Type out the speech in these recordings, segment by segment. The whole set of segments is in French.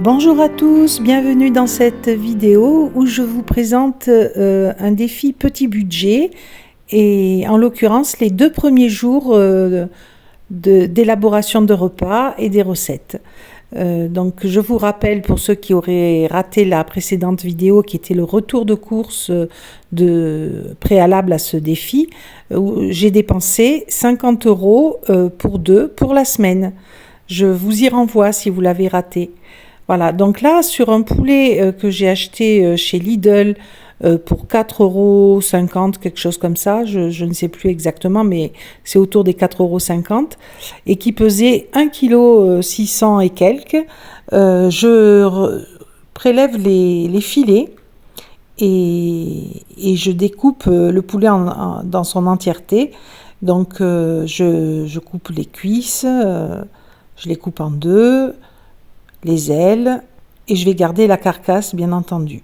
Bonjour à tous, bienvenue dans cette vidéo où je vous présente un défi petit budget et en l'occurrence les 2 premiers jours d'élaboration de repas et des recettes. Donc je vous rappelle pour ceux qui auraient raté la précédente vidéo qui était le retour de course préalable à ce défi, où j'ai dépensé 50 € pour 2 pour la semaine. Je vous y renvoie si vous l'avez raté. Voilà, donc là, sur un poulet que j'ai acheté chez Lidl pour 4,50 €, quelque chose comme ça, je ne sais plus exactement, mais c'est autour des 4,50 € et qui pesait 1,6 kg et quelques. Prélève les filets et je découpe le poulet dans son entièreté. Donc je coupe les cuisses, je les coupe en deux, les ailes, et je vais garder la carcasse bien entendu.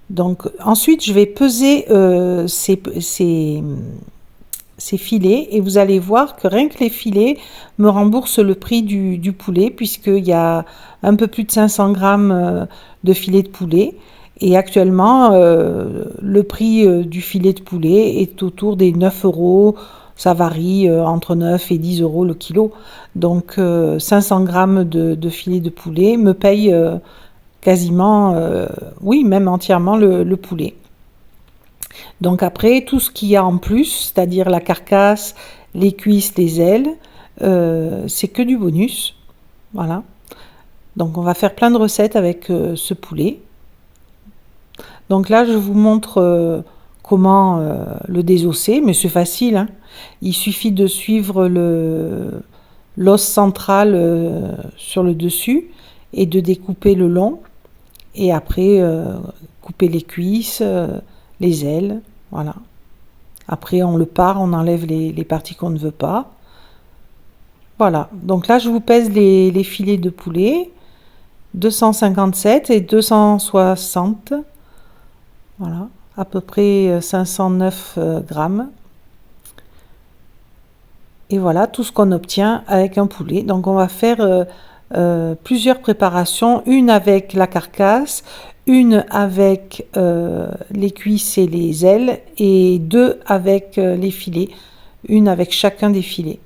Donc ensuite je vais peser ces filets et vous allez voir que rien que les filets me remboursent le prix du poulet, puisqu'il y a un peu plus de 500 grammes de filet de poulet et actuellement le prix du filet de poulet est autour des 9 €. Ça varie entre 9 et 10 € le kilo. Donc 500 grammes de filet de poulet me paye quasiment, oui, même entièrement le poulet. Donc après, tout ce qu'il y a en plus, c'est-à-dire la carcasse, les cuisses, les ailes, c'est que du bonus. Voilà. Donc on va faire plein de recettes avec ce poulet. Donc là, je vous montre comment le désosser, mais c'est facile, hein. Il suffit de suivre l'os central sur le dessus et de découper le long. Et après, couper les cuisses, les ailes, voilà. Après, on le pare, on enlève les parties qu'on ne veut pas. Voilà, donc là, je vous pèse les filets de poulet, 257 et 260. Voilà, à peu près 509 grammes. Et voilà tout ce qu'on obtient avec un poulet. Donc on va faire plusieurs préparations, une avec la carcasse, une avec les cuisses et les ailes, et 2 avec les filets, une avec chacun des filets.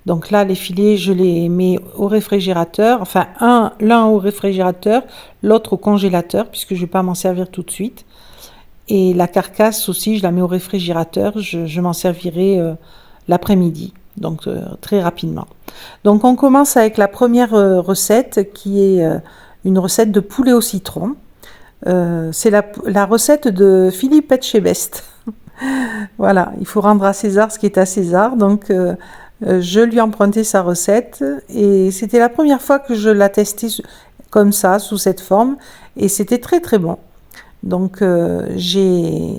Donc là, les filets, je les mets au réfrigérateur, enfin l'un au réfrigérateur, l'autre au congélateur, puisque je ne vais pas m'en servir tout de suite. Et la carcasse aussi, je la mets au réfrigérateur, je m'en servirai l'après-midi, donc très rapidement. Donc on commence avec la première recette qui est une recette de poulet au citron. C'est la recette de Philippe Etchebest. Voilà, il faut rendre à César ce qui est à César. Donc je lui ai emprunté sa recette et c'était la première fois que je la testais comme ça, sous cette forme, et c'était très très bon. Donc j'ai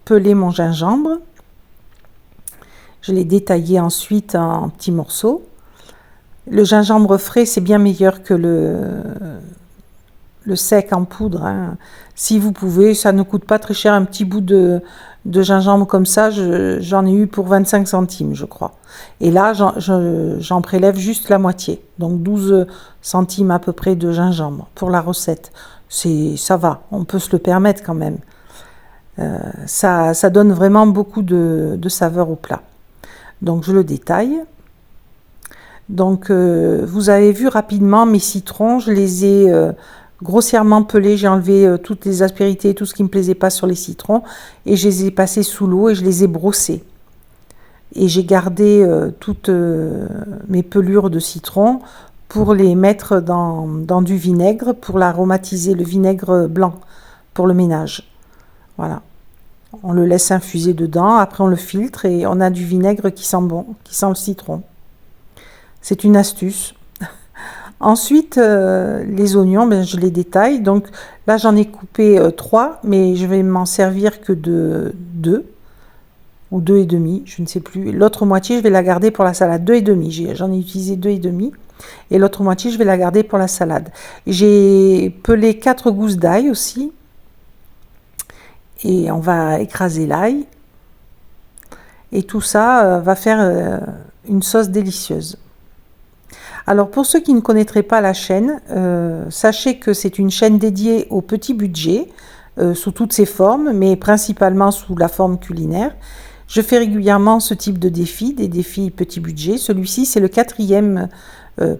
pelé mon gingembre. Je l'ai détaillé ensuite en petits morceaux. Le gingembre frais, c'est bien meilleur que le sec en poudre, hein. Si vous pouvez, ça ne coûte pas très cher. Un petit bout de gingembre comme ça, j'en ai eu pour 25 centimes, je crois. Et là, j'en prélève juste la moitié. Donc 12 centimes à peu près de gingembre pour la recette. Ça va, on peut se le permettre quand même. Ça donne vraiment beaucoup de saveur au plat. Donc je le détaille. Donc vous avez vu rapidement mes citrons, je les ai grossièrement pelés, j'ai enlevé toutes les aspérités, tout ce qui ne me plaisait pas sur les citrons, et je les ai passés sous l'eau et je les ai brossés. Et j'ai gardé toutes mes pelures de citron pour les mettre dans du vinaigre, pour l'aromatiser, le vinaigre blanc pour le ménage. Voilà. On le laisse infuser dedans, après on le filtre et on a du vinaigre qui sent bon, qui sent le citron. C'est une astuce. Ensuite, les oignons, je les détaille. Donc là, j'en ai coupé 3, mais je vais m'en servir que de 2 ou 2 et demi, je ne sais plus. L'autre moitié, je vais la garder pour la salade. 2 et demi, j'en ai utilisé 2 et demi. Et l'autre moitié, je vais la garder pour la salade. J'ai pelé 4 gousses d'ail aussi. Et on va écraser l'ail. Et tout ça va faire une sauce délicieuse. Alors pour ceux qui ne connaîtraient pas la chaîne, sachez que c'est une chaîne dédiée au petit budget, sous toutes ses formes, mais principalement sous la forme culinaire. Je fais régulièrement ce type de défis, des défis petit budget. Celui-ci, c'est le 4e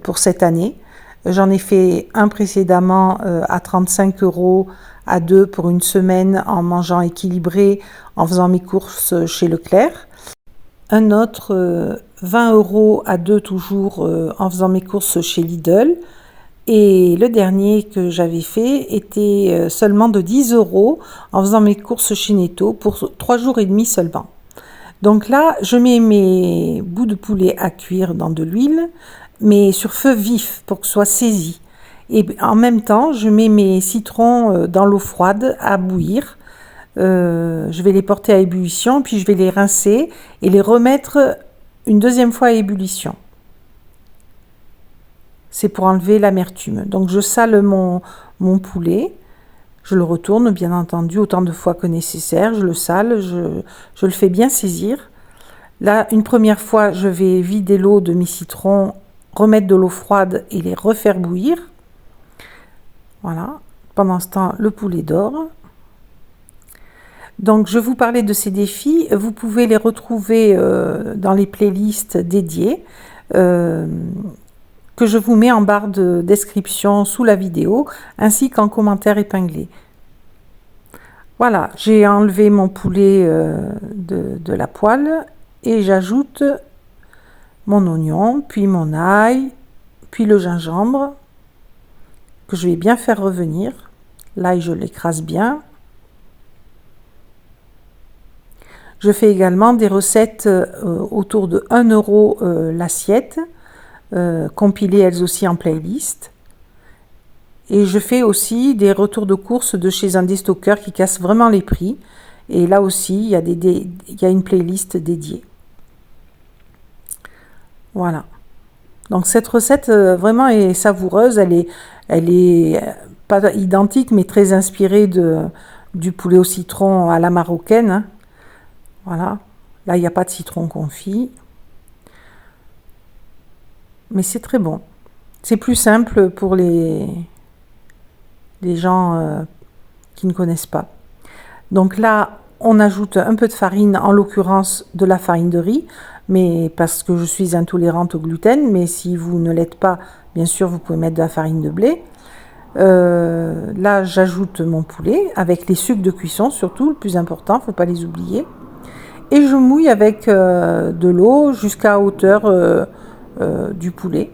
pour cette année. J'en ai fait un précédemment à 35 € à 2 pour une semaine en mangeant équilibré, en faisant mes courses chez Leclerc. Un autre 20 € à 2 toujours en faisant mes courses chez Lidl. Et le dernier que j'avais fait était seulement de 10 € en faisant mes courses chez Netto pour 3 jours et demi seulement. Donc là, je mets mes bouts de poulet à cuire dans de l'huile, mais sur feu vif pour que ce soit saisi. Et en même temps, je mets mes citrons dans l'eau froide à bouillir. Je vais les porter à ébullition, puis je vais les rincer et les remettre une deuxième fois à ébullition. C'est pour enlever l'amertume. Donc je sale mon poulet, je le retourne bien entendu autant de fois que nécessaire, je le sale, je le fais bien saisir. Là, une première fois, je vais vider l'eau de mes citrons, remettre de l'eau froide et les refaire bouillir. Voilà. Pendant ce temps, le poulet dort. Donc, je vous parlais de ces défis. Vous pouvez les retrouver dans les playlists dédiées que je vous mets en barre de description sous la vidéo, ainsi qu'en commentaire épinglé. Voilà, j'ai enlevé mon poulet de la poêle et j'ajoute mon oignon, puis mon ail, puis le gingembre, que je vais bien faire revenir. L'ail, je l'écrase bien. Je fais également des recettes autour de 1 € l'assiette, compilées elles aussi en playlist. Et je fais aussi des retours de courses de chez un déstockeur qui casse vraiment les prix. Et là aussi, il y a une playlist dédiée. Voilà. Donc cette recette vraiment est savoureuse. Elle est pas identique, mais très inspirée du poulet au citron à la marocaine. Hein. Voilà. Là, il n'y a pas de citron confit. Mais c'est très bon. C'est plus simple pour les gens qui ne connaissent pas. Donc là, on ajoute un peu de farine, en l'occurrence de la farine de riz, mais parce que je suis intolérante au gluten, mais si vous ne l'êtes pas, bien sûr, vous pouvez mettre de la farine de blé. Là, j'ajoute mon poulet avec les sucres de cuisson, surtout, le plus important, il ne faut pas les oublier. Et je mouille avec de l'eau jusqu'à hauteur du poulet.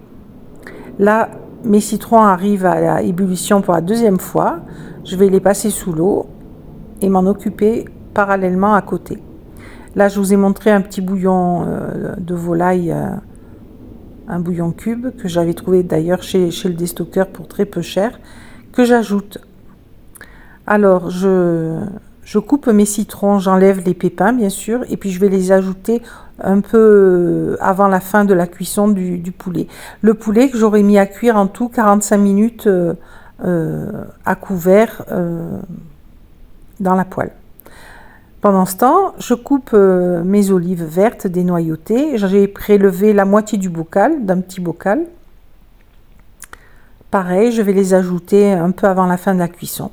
Là, mes citrons arrivent à la ébullition pour la deuxième fois. Je vais les passer sous l'eau et m'en occuper parallèlement à côté. Là, je vous ai montré un petit bouillon de volaille, un bouillon cube que j'avais trouvé d'ailleurs chez le déstockeur pour très peu cher, que j'ajoute. Alors, je coupe mes citrons, j'enlève les pépins bien sûr, et puis je vais les ajouter un peu avant la fin de la cuisson du poulet. Le poulet que j'aurais mis à cuire en tout 45 minutes à couvert dans la poêle. Pendant ce temps, je coupe mes olives vertes dénoyautées. J'ai prélevé la moitié du bocal, d'un petit bocal. Pareil, je vais les ajouter un peu avant la fin de la cuisson,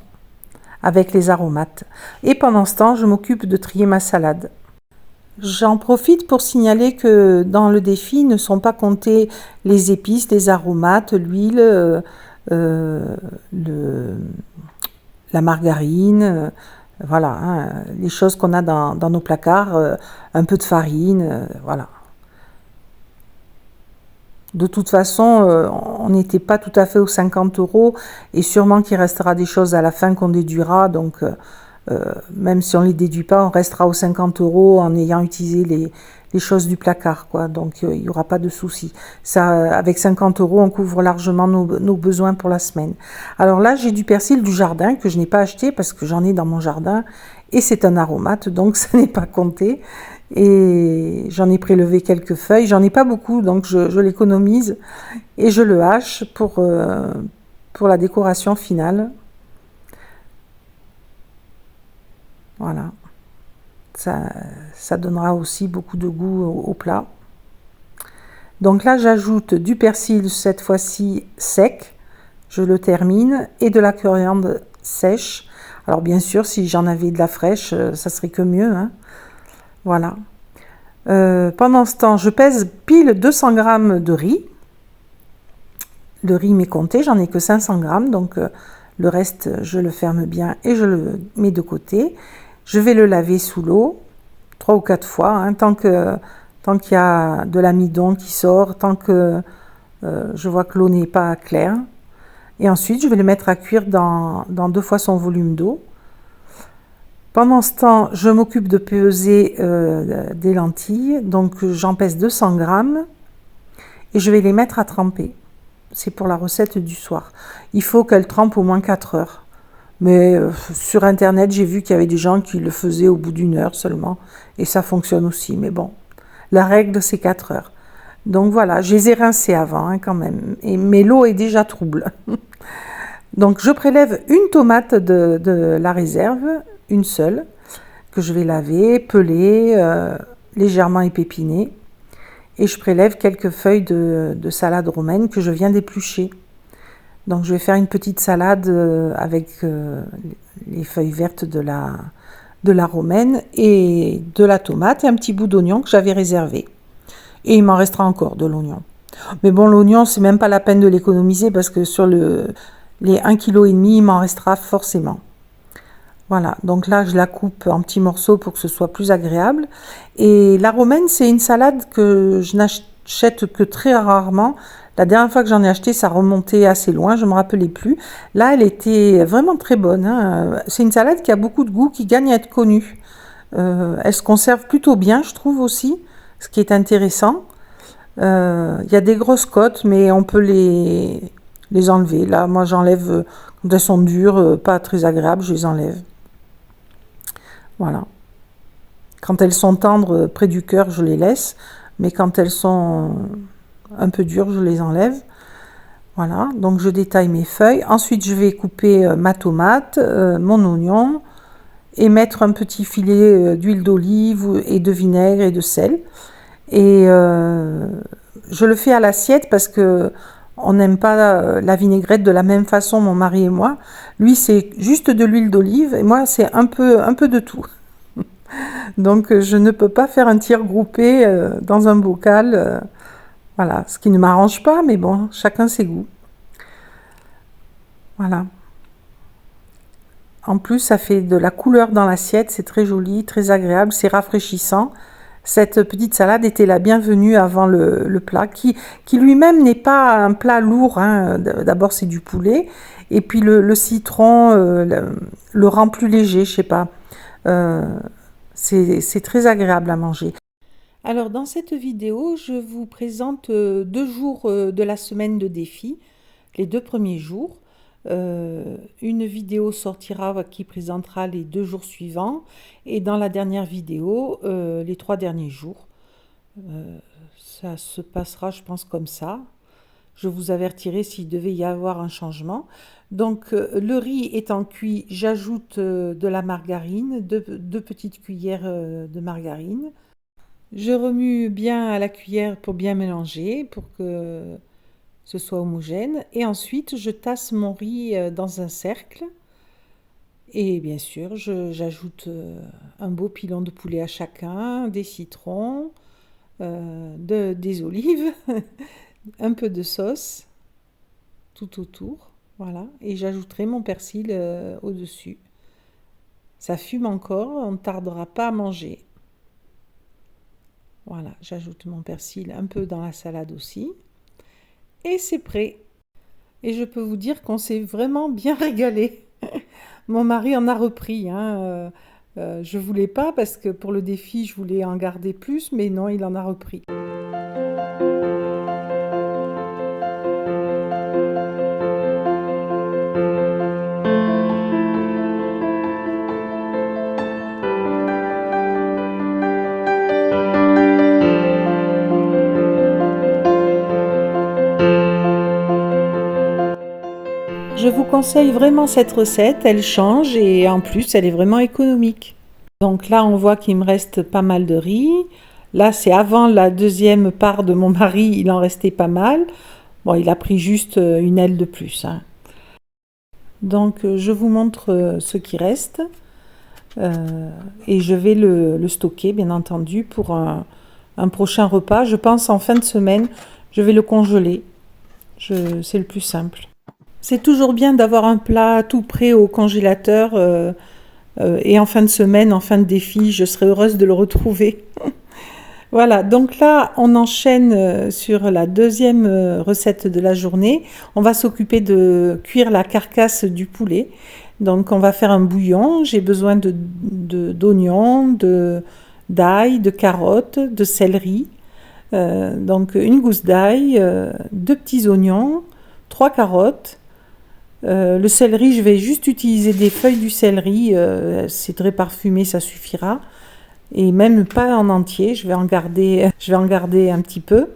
avec les aromates. Et pendant ce temps, je m'occupe de trier ma salade. J'en profite pour signaler que dans le défi ne sont pas comptés les épices, les aromates, l'huile, la margarine, voilà, hein, les choses qu'on a dans nos placards, un peu de farine, voilà. De toute façon, on n'était pas tout à fait aux 50 € et sûrement qu'il restera des choses à la fin qu'on déduira. Donc, même si on ne les déduit pas, on restera aux 50 € en ayant utilisé les choses du placard, quoi. Donc, il n'y aura pas de souci. Ça, avec 50 €, on couvre largement nos besoins pour la semaine. Alors là, j'ai du persil du jardin que je n'ai pas acheté parce que j'en ai dans mon jardin et c'est un aromate, donc ça n'est pas compté. Et j'en ai prélevé quelques feuilles, j'en ai pas beaucoup, donc je l'économise et je le hache pour la décoration finale. Voilà, ça donnera aussi beaucoup de goût au plat. Donc là, j'ajoute du persil, cette fois-ci sec, je le termine, et de la coriandre sèche. Alors bien sûr, si j'en avais de la fraîche, ça serait que mieux, hein. Voilà. Pendant ce temps, je pèse pile 200 g de riz. Le riz m'est compté, j'en ai que 500 g, donc le reste, je le ferme bien et je le mets de côté. Je vais le laver sous l'eau 3 ou 4 fois, hein, tant qu'il y a de l'amidon qui sort, tant que je vois que l'eau n'est pas claire. Et ensuite, je vais le mettre à cuire dans 2 fois son volume d'eau. Pendant ce temps, je m'occupe de peser des lentilles. Donc, j'en pèse 200 g et je vais les mettre à tremper. C'est pour la recette du soir. Il faut qu'elles trempent au moins 4 heures. Mais sur Internet, j'ai vu qu'il y avait des gens qui le faisaient au bout d'1 heure seulement. Et ça fonctionne aussi. Mais bon, la règle, c'est 4 heures. Donc voilà, je les ai rincées avant, hein, quand même. Mais l'eau est déjà trouble. Donc je prélève une tomate de la réserve, une seule, que je vais laver, peler, légèrement épépiner. Et je prélève quelques feuilles de salade romaine que je viens d'éplucher. Donc je vais faire une petite salade avec les feuilles vertes de la romaine et de la tomate et un petit bout d'oignon que j'avais réservé. Et il m'en restera encore de l'oignon. Mais bon, l'oignon, c'est même pas la peine de l'économiser parce que sur les 1,5 kg, il m'en restera forcément. Voilà, donc là, je la coupe en petits morceaux pour que ce soit plus agréable. Et la romaine, c'est une salade que je n'achète que très rarement. La dernière fois que j'en ai acheté, ça remontait assez loin, je ne me rappelais plus. Là, elle était vraiment très bonne, hein. C'est une salade qui a beaucoup de goût, qui gagne à être connue. Elle se conserve plutôt bien, je trouve aussi, ce qui est intéressant. Il y a des grosses côtes, mais on peut les enlever. Là, moi, j'enlève, quand elles sont dures, pas très agréables, je les enlève. Voilà. Quand elles sont tendres, près du cœur, je les laisse. Mais quand elles sont un peu dures, je les enlève. Voilà. Donc, je détaille mes feuilles. Ensuite, je vais couper ma tomate, mon oignon et mettre un petit filet d'huile d'olive et de vinaigre et de sel. Et je le fais à l'assiette parce que on n'aime pas la vinaigrette de la même façon, mon mari et moi. Lui, c'est juste de l'huile d'olive et moi, c'est un peu de tout. Donc, je ne peux pas faire un tir groupé dans un bocal. Voilà, ce qui ne m'arrange pas, mais bon, chacun ses goûts. Voilà. En plus, ça fait de la couleur dans l'assiette, c'est très joli, très agréable, c'est rafraîchissant. Cette petite salade était la bienvenue avant le plat, qui lui-même n'est pas un plat lourd, hein. D'abord, c'est du poulet, et puis le citron le rend plus léger, je sais pas. C'est très agréable à manger. Alors, dans cette vidéo, je vous présente 2 jours de la semaine de défi, les 2 premiers jours. Une vidéo sortira qui présentera les 2 jours suivants et dans la dernière vidéo les 3 derniers jours. Ça se passera, je pense, comme ça. Je vous avertirai s'il devait y avoir un changement. Donc le riz étant cuit, j'ajoute de la margarine, 2 petites cuillères de margarine. Je remue bien à la cuillère pour bien mélanger, pour que ce soit homogène. Et ensuite, je tasse mon riz dans un cercle. Et bien sûr, j'ajoute un beau pilon de poulet à chacun, des citrons, des olives, un peu de sauce tout autour. Voilà. Et j'ajouterai mon persil au-dessus. Ça fume encore, on ne tardera pas à manger. Voilà, j'ajoute mon persil un peu dans la salade aussi. Et c'est prêt. Et je peux vous dire qu'on s'est vraiment bien régalé. Mon mari en a repris, hein. Je voulais pas parce que pour le défi, je voulais en garder plus, mais non, il en a repris. Je vous conseille vraiment cette recette, elle change et en plus elle est vraiment économique. Donc là on voit qu'il me reste pas mal de riz, Là, c'est avant la deuxième part de mon mari, il en restait pas mal. Bon, il a pris juste une aile de plus, hein. Donc, je vous montre ce qui reste. Et je vais le stocker, bien entendu, pour un prochain repas. Je pense en fin de semaine, je vais le congeler. C'est le plus simple. C'est toujours bien d'avoir un plat tout prêt au congélateur. Et en fin de semaine, en fin de défi, je serai heureuse de le retrouver. Voilà, donc là, on enchaîne sur la deuxième recette de la journée. On va s'occuper de cuire la carcasse du poulet. Donc, on va faire un bouillon. J'ai besoin d'oignons, d'ail, de carottes, de céleri. Donc, une gousse d'ail, 2 petits oignons, 3 carottes. Le céleri, je vais juste utiliser des feuilles du céleri. C'est très parfumé, ça suffira. Et même pas en entier, je vais en garder un petit peu.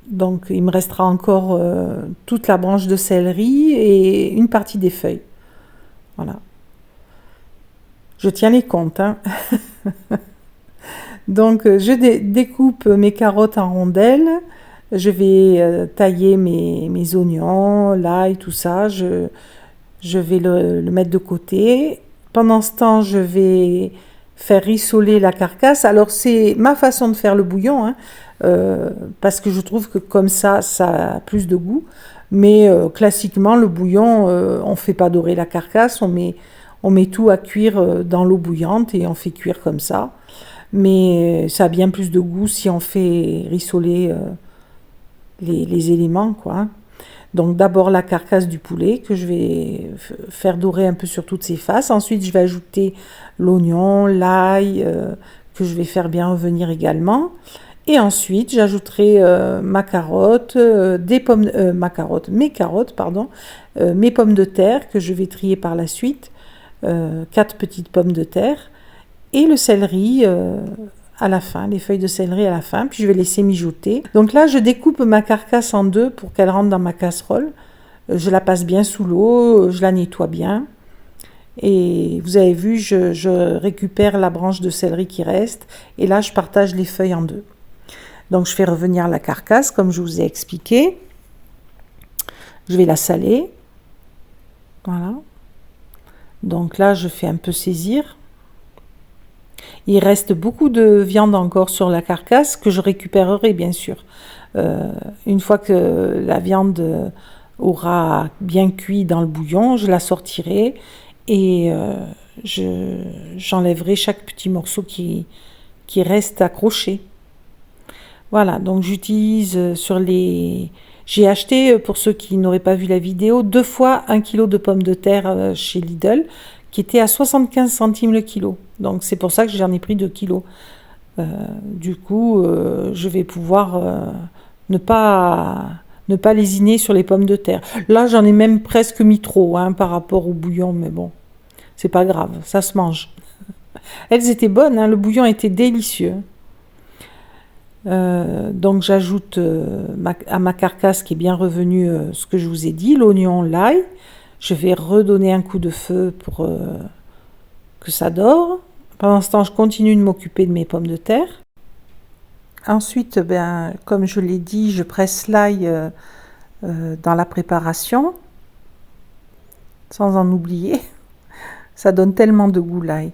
Donc il me restera encore toute la branche de céleri et une partie des feuilles. Voilà. Je tiens les comptes, hein. Donc je découpe mes carottes en rondelles. Je vais tailler mes oignons, l'ail, tout ça. Je vais le mettre de côté. Pendant ce temps, je vais faire rissoler la carcasse. Alors, c'est ma façon de faire le bouillon, hein, parce que je trouve que comme ça a plus de goût. Mais classiquement, le bouillon, on ne fait pas dorer la carcasse, on met tout à cuire dans l'eau bouillante et on fait cuire comme ça. Mais ça a bien plus de goût si on fait rissoler les éléments, quoi, hein. Donc d'abord la carcasse du poulet que je vais faire dorer un peu sur toutes ses faces. Ensuite je vais ajouter l'oignon, l'ail que je vais faire bien revenir également. Et ensuite j'ajouterai mes carottes, mes pommes de terre que je vais trier par la suite, 4 petites pommes de terre et le céleri à la fin, les feuilles de céleri à la fin, puis je vais laisser mijoter. Donc là, je découpe ma carcasse en deux pour qu'elle rentre dans ma casserole. Je la passe bien sous l'eau, je la nettoie bien. Et vous avez vu, je récupère la branche de céleri qui reste. Et là, je partage les feuilles en deux. Donc, je fais revenir la carcasse, comme je vous ai expliqué. Je vais la saler. Voilà. Donc là, je fais un peu saisir. Il reste beaucoup de viande encore sur la carcasse que je récupérerai bien sûr. Une fois que la viande aura bien cuit dans le bouillon, je la sortirai et j'enlèverai chaque petit morceau qui reste accroché. Voilà, donc j'utilise sur les... J'ai acheté, pour ceux qui n'auraient pas vu la vidéo, 2 fois 1 kg de pommes de terre chez Lidl, qui était à 75 centimes le kilo. Donc c'est pour ça que j'en ai pris 2 kilos. Du coup, je vais pouvoir ne pas lésiner sur les pommes de terre. Là, j'en ai même presque mis trop hein, par rapport au bouillon, mais bon, c'est pas grave, ça se mange. Elles étaient bonnes, hein, le bouillon était délicieux. Donc j'ajoute à ma carcasse qui est bien revenue ce que je vous ai dit, l'oignon, l'ail. Je vais redonner un coup de feu pour que ça dore. Pendant ce temps, je continue de m'occuper de mes pommes de terre. Ensuite, comme je l'ai dit, je presse l'ail dans la préparation, sans en oublier. Ça donne tellement de goût l'ail.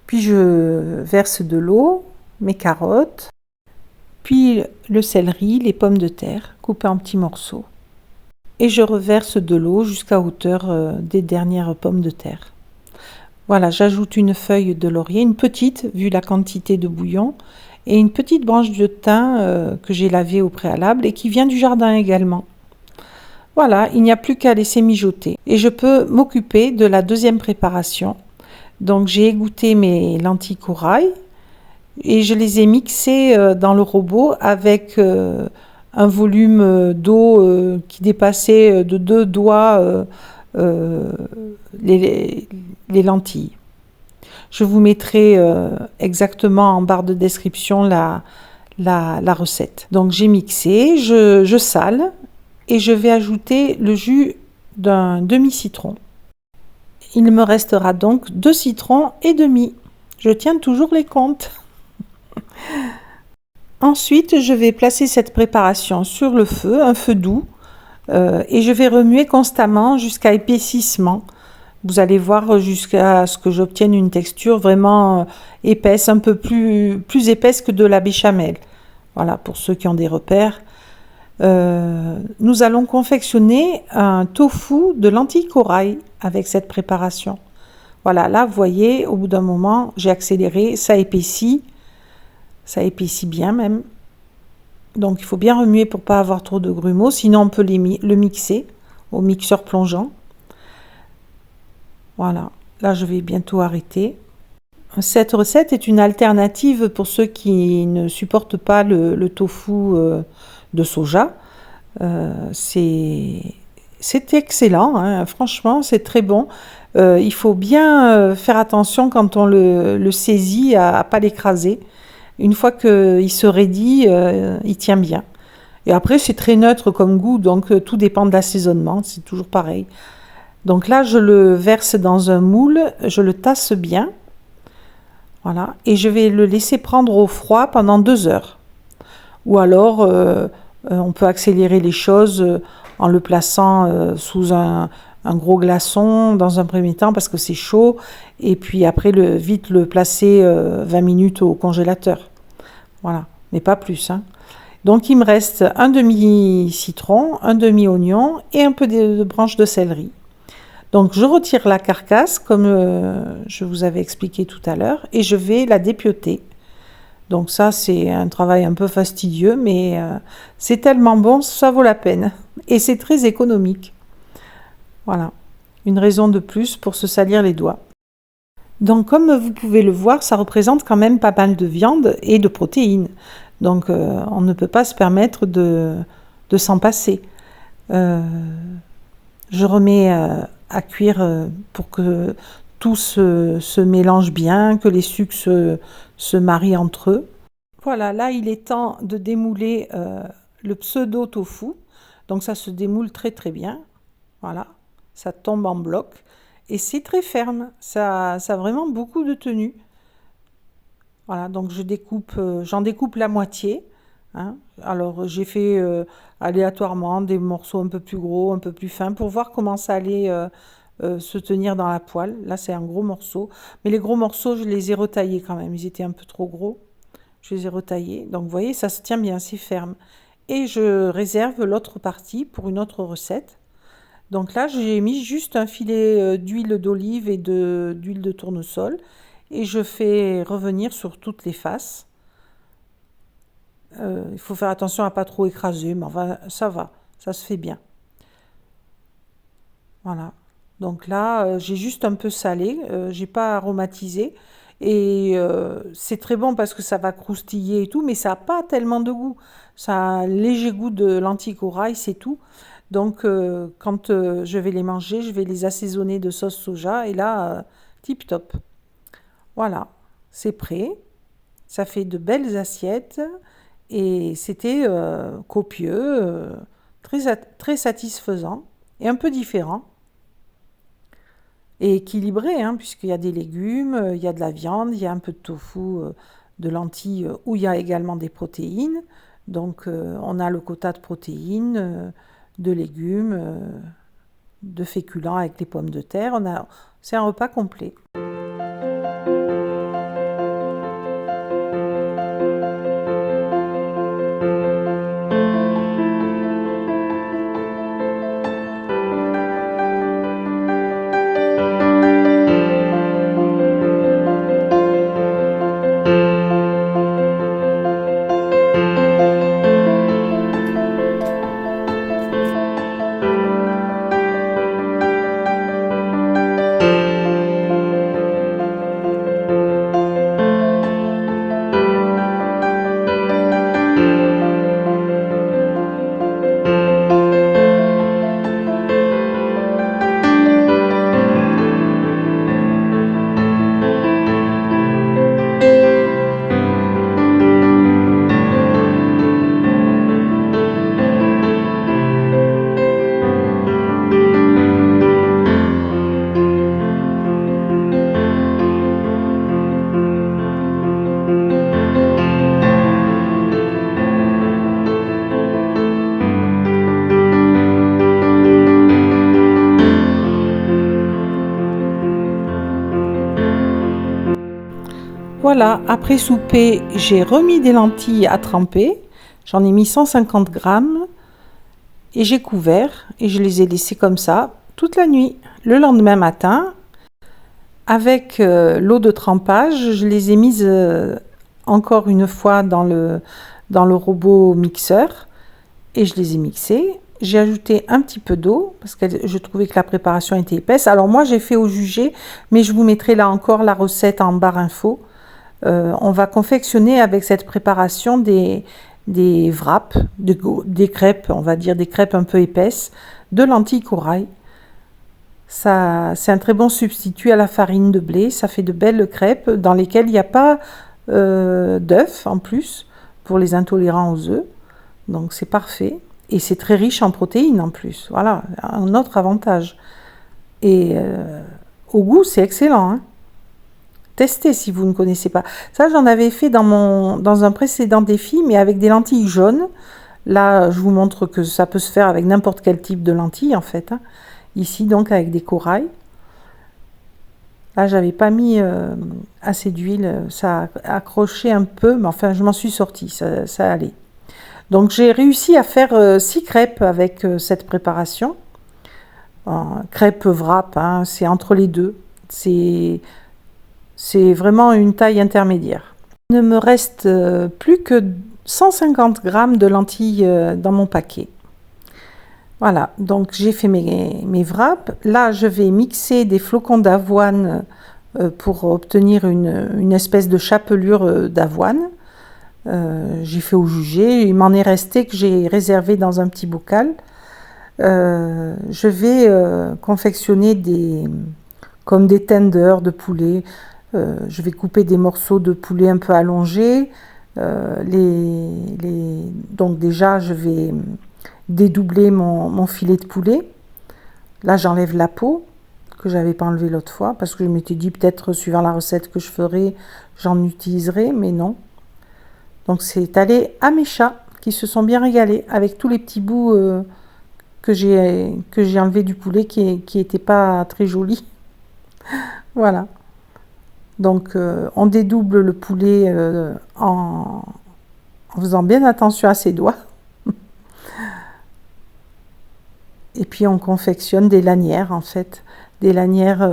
Puis je verse de l'eau, mes carottes, puis le céleri, les pommes de terre coupées en petits morceaux. Et je reverse de l'eau jusqu'à hauteur des dernières pommes de terre. Voilà, j'ajoute une feuille de laurier, une petite, vu la quantité de bouillon, et une petite branche de thym que j'ai lavée au préalable et qui vient du jardin également. Voilà, il n'y a plus qu'à laisser mijoter. Et je peux m'occuper de la deuxième préparation. Donc j'ai égoutté mes lentilles corail et je les ai mixées dans le robot avec un volume d'eau qui dépassait de 2 doigts les lentilles. Je vous mettrai exactement en barre de description la recette. Donc j'ai mixé, je sale et je vais ajouter le jus d'un demi-citron. Il me restera donc 2 citrons et demi. Je tiens toujours les comptes. Ensuite, je vais placer cette préparation sur le feu, un feu doux, et je vais remuer constamment jusqu'à épaississement. Vous allez voir jusqu'à ce que j'obtienne une texture vraiment épaisse, un peu plus épaisse que de la béchamel. Voilà, pour ceux qui ont des repères. Nous allons confectionner un tofu de lentilles corail avec cette préparation. Voilà, là, vous voyez, au bout d'un moment, j'ai accéléré, ça épaissit bien même. Donc, il faut bien remuer pour ne pas avoir trop de grumeaux, sinon on peut le mixer au mixeur plongeant. Voilà, là, je vais bientôt arrêter. Cette recette est une alternative pour ceux qui ne supportent pas le tofu de soja. C'est excellent, hein. Franchement, c'est très bon. Il faut bien faire attention quand on le saisit à ne pas l'écraser. Une fois qu'il se raidit, il tient bien. Et après, c'est très neutre comme goût, donc tout dépend de l'assaisonnement, c'est toujours pareil. Donc là, je le verse dans un moule, je le tasse bien. Voilà, et je vais le laisser prendre au froid pendant 2 heures. Ou alors, on peut accélérer les choses en le plaçant sous un gros glaçon dans un premier temps parce que c'est chaud. Et puis après, vite le placer 20 minutes au congélateur. Voilà, mais pas plus, hein. Donc, il me reste un demi-citron, un demi-oignon et un peu de branches de céleri. Donc, je retire la carcasse, comme je vous avais expliqué tout à l'heure, et je vais la dépioter. Donc ça, c'est un travail un peu fastidieux, mais c'est tellement bon, ça vaut la peine. Et c'est très économique. Voilà, une raison de plus pour se salir les doigts. Donc, comme vous pouvez le voir, ça représente quand même pas mal de viande et de protéines. Donc, on ne peut pas se permettre de s'en passer. Je remets à cuire pour que tout se mélange bien, que les sucres se marient entre eux. Voilà, là il est temps de démouler le pseudo tofu. Donc ça se démoule très très bien. Voilà, ça tombe en bloc et c'est très ferme. Ça a vraiment beaucoup de tenue. Voilà, donc j'en découpe la moitié. Hein. Alors j'ai fait aléatoirement des morceaux un peu plus gros, un peu plus fins pour voir comment ça allait se tenir dans la poêle. Là c'est un gros morceau, mais les gros morceaux je les ai retaillés quand même, ils étaient un peu trop gros. Je les ai retaillés, donc vous voyez ça se tient bien, c'est ferme. Et je réserve l'autre partie pour une autre recette. Donc là j'ai mis juste un filet d'huile d'olive et d'huile de tournesol et je fais revenir sur toutes les faces. Il faut faire attention à ne pas trop écraser, mais enfin, ça va, ça se fait bien. Voilà. Donc là, j'ai juste un peu salé, j'ai pas aromatisé. Et c'est très bon parce que ça va croustiller et tout, mais ça n'a pas tellement de goût. Ça a un léger goût de lentilles corail, c'est tout. Donc quand je vais les manger, je vais les assaisonner de sauce soja et là, tip top. Voilà, c'est prêt. Ça fait de belles assiettes. Et c'était copieux, très satisfaisant et un peu différent. Et équilibré, hein, puisqu'il y a des légumes, il y a de la viande, il y a un peu de tofu, de lentilles, où il y a également des protéines. Donc on a le quota de protéines, de légumes, de féculents avec les pommes de terre. C'est un repas complet. Voilà, après souper, j'ai remis des lentilles à tremper. J'en ai mis 150 grammes et j'ai couvert et je les ai laissées comme ça toute la nuit. Le lendemain matin, avec l'eau de trempage, je les ai mises encore une fois dans le robot mixeur et je les ai mixées. J'ai ajouté un petit peu d'eau parce que je trouvais que la préparation était épaisse. Alors moi j'ai fait au jugé, mais je vous mettrai là encore la recette en barre info. On va confectionner avec cette préparation des wraps, des crêpes, on va dire des crêpes un peu épaisses, de lentilles corail. Ça, c'est un très bon substitut à la farine de blé. Ça fait de belles crêpes dans lesquelles il n'y a pas d'œufs en plus pour les intolérants aux œufs. Donc c'est parfait. Et c'est très riche en protéines en plus. Voilà, un autre avantage. Et au goût, c'est excellent, hein. Testez si vous ne connaissez pas. Ça, j'en avais fait dans un précédent défi, mais avec des lentilles jaunes. Là, je vous montre que ça peut se faire avec n'importe quel type de lentilles, en fait, hein. Ici, donc, avec des corails. Là, j'avais pas mis assez d'huile. Ça a accroché un peu, mais enfin, je m'en suis sortie. Ça allait. Donc, j'ai réussi à faire 6 crêpes avec cette préparation. Crêpes wrap, hein, c'est entre les deux. C'est vraiment une taille intermédiaire. Il ne me reste plus que 150 grammes de lentilles dans mon paquet. Voilà, donc j'ai fait mes wraps. Là, je vais mixer des flocons d'avoine pour obtenir une espèce de chapelure d'avoine. J'ai fait au jugé. Il m'en est resté que j'ai réservé dans un petit bocal. Je vais confectionner comme des tenders de poulet. Je vais couper des morceaux de poulet un peu allongés. Donc déjà, je vais dédoubler mon filet de poulet. Là, j'enlève la peau que j'avais pas enlevée l'autre fois parce que je m'étais dit peut-être suivant la recette que je ferai, j'en utiliserai, mais non. Donc c'est allé à mes chats qui se sont bien régalés avec tous les petits bouts que j'ai enlevés du poulet qui n'étaient pas très jolis. Voilà. Donc on dédouble le poulet en faisant bien attention à ses doigts. Et puis on confectionne des lanières en fait. Des lanières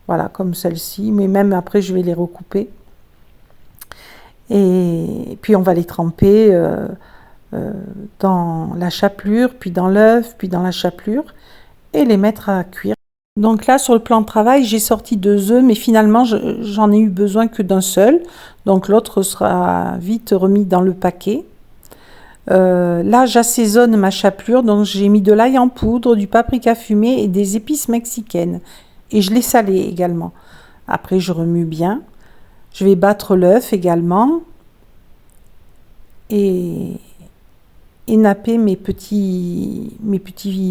voilà, comme celle-ci. Mais même après je vais les recouper. Et puis on va les tremper dans la chapelure, puis dans l'œuf, puis dans la chapelure. Et les mettre à cuire. Donc là, sur le plan de travail, j'ai sorti 2 œufs, mais finalement, j'en ai eu besoin que d'un seul. Donc l'autre sera vite remis dans le paquet. Là, j'assaisonne ma chapelure. Donc j'ai mis de l'ail en poudre, du paprika fumé et des épices mexicaines. Et je l'ai salé également. Après, je remue bien. Je vais battre l'œuf également. Et napper mes petits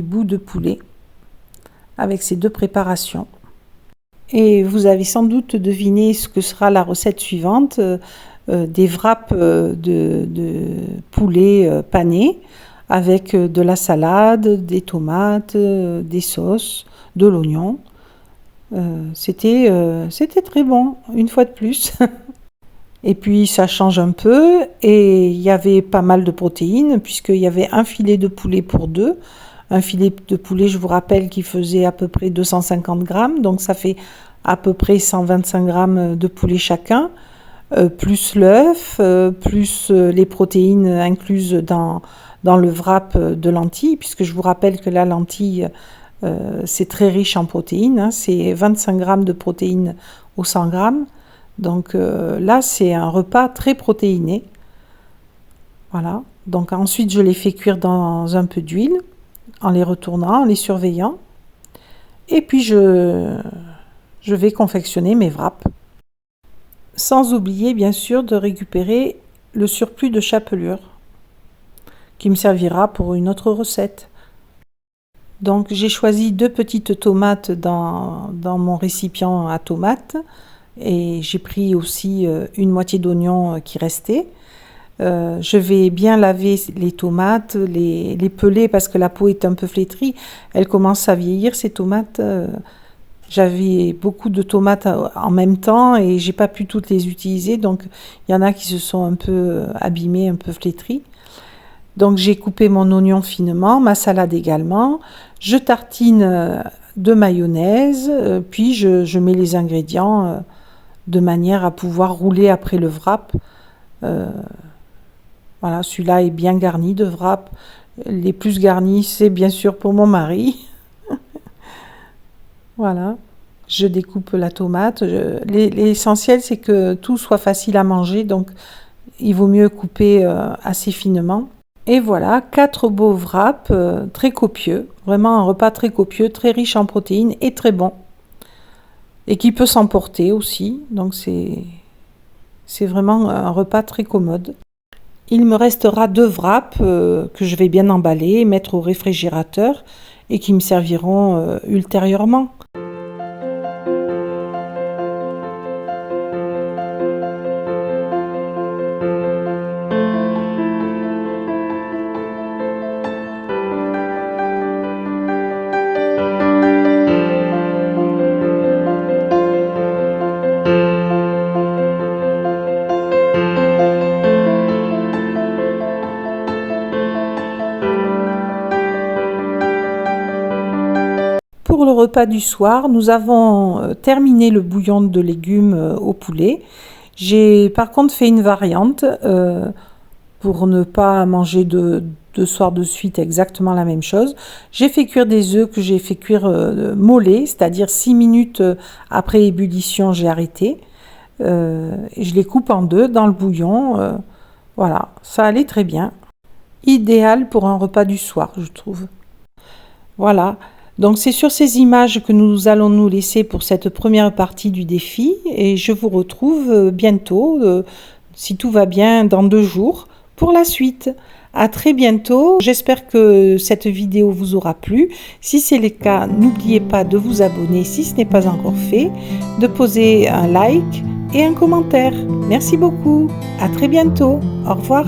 bouts de poulet avec ces 2 préparations. Et vous avez sans doute deviné ce que sera la recette suivante, des wraps de poulet pané avec de la salade, des tomates, des sauces, de l'oignon. C'était très bon, une fois de plus. Et puis ça change un peu et il y avait pas mal de protéines puisqu'il y avait un filet de poulet pour 2. Un filet de poulet, je vous rappelle, qui faisait à peu près 250 grammes. Donc ça fait à peu près 125 grammes de poulet chacun, plus l'œuf, plus les protéines incluses dans le wrap de lentilles, puisque je vous rappelle que la lentille, c'est très riche en protéines. Hein, c'est 25 grammes de protéines au 100 grammes. Donc là, c'est un repas très protéiné. Voilà. Donc ensuite, je les fais cuire dans un peu d'huile, en les retournant, en les surveillant. Et puis, je vais confectionner mes wraps. Sans oublier, bien sûr, de récupérer le surplus de chapelure qui me servira pour une autre recette. Donc, j'ai choisi 2 petites tomates dans mon récipient à tomates. Et j'ai pris aussi une moitié d'oignon qui restait. Je vais bien laver les tomates, les peler parce que la peau est un peu flétrie. Elle commence à vieillir, ces tomates. J'avais beaucoup de tomates en même temps et j'ai pas pu toutes les utiliser, donc il y en a qui se sont un peu abîmées, un peu flétries. Donc j'ai coupé mon oignon finement, ma salade également. Je tartine de mayonnaise, puis je mets les ingrédients de manière à pouvoir rouler après le wrap. Voilà, celui-là est bien garni de wrap. Les plus garnis, c'est bien sûr pour mon mari. Voilà, je découpe la tomate. L'essentiel, c'est que tout soit facile à manger, donc il vaut mieux couper assez finement. Et voilà, 4 beaux wraps très copieux. Vraiment un repas très copieux, très riche en protéines et très bon. Et qui peut s'emporter aussi, donc c'est vraiment un repas très commode. Il me restera 2 wraps que je vais bien emballer et mettre au réfrigérateur et qui me serviront ultérieurement. Pour le repas du soir, nous avons terminé le bouillon de légumes au poulet. J'ai par contre fait une variante pour ne pas manger deux soirs de suite exactement la même chose. J'ai fait cuire des œufs que j'ai fait cuire mollets, c'est-à-dire 6 minutes après ébullition, j'ai arrêté. Et je les coupe en deux dans le bouillon. Voilà, ça allait très bien. Idéal pour un repas du soir, je trouve. Voilà. Donc c'est sur ces images que nous allons nous laisser pour cette première partie du défi et je vous retrouve bientôt, si tout va bien, dans 2 jours pour la suite. À très bientôt, j'espère que cette vidéo vous aura plu. Si c'est le cas, n'oubliez pas de vous abonner si ce n'est pas encore fait, de poser un like et un commentaire. Merci beaucoup, à très bientôt, au revoir.